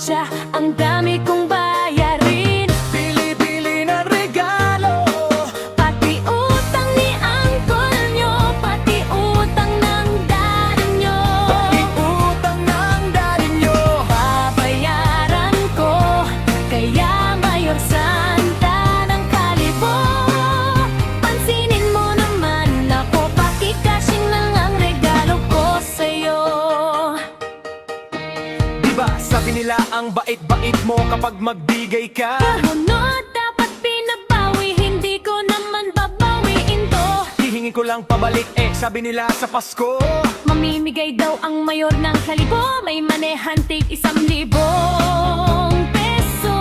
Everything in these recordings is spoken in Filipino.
Pucha, ang dami kong bayarin. Bili-bili ng regalo, Pati utang ni uncle nyo, pati utang ng daddy nyo. pati utang ng daddy nyo. Babayaran ko, kaya Mayor Santa ng Kalibo. Pansinin mo naman ako, pakikasing lang ang regalo ko sa'yo. Diba sabi nila ang bait-bait mo kapag magbigay ka? Sumunod, dapat pinabawi, hindi ko naman babawiin to. Hihingin ko lang pabalik sabi nila sa Pasko. Mamimigay daw ang mayor ng Kalibo, may manehantig 1,000 peso.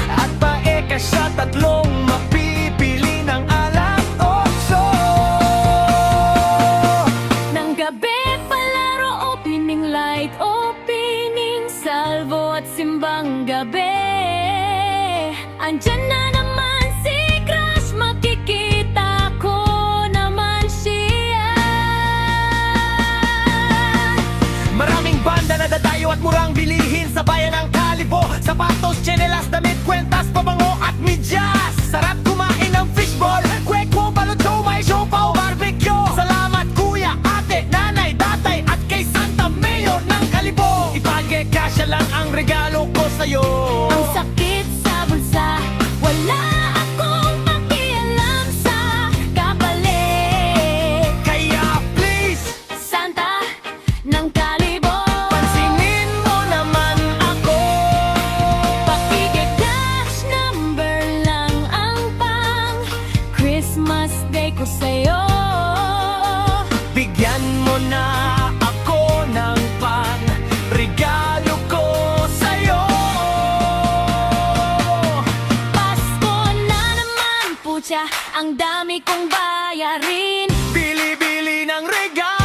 At paeka siya tatlong mapipili ng alas 8. Nang gabi, palaro, opening light, opening salvo at simbang gabi. Andyan na naman si Crush, makikita ko naman siya. Maraming banda na dadayo at murang bilihin sa bayan ng Kalibo. Sapatos, tsinelas, damit, kwentas, pabango at medyas. Sarap kumain ng fishball, kwek-kwek, balot, siomay, siopaw, barbecue. Salamat kuya, ate, nanay, tatay at kay Santa Mayor ng Kalibo. Ipagkasya lang ang regalo ko sa'yo. Ang sakit sa bulsa, wala akong pakialam sa kapalit. Kaya please, Santa ng Kalibo, pansinin mo naman ako. pakike-cash number lang ang pang Christmas Day ko sa'yo. Bigyan mo na ako ng regalo ko sa'yo. Pasko na naman, pucha, ang dami kong bayarin. Bili-bili ng regalo.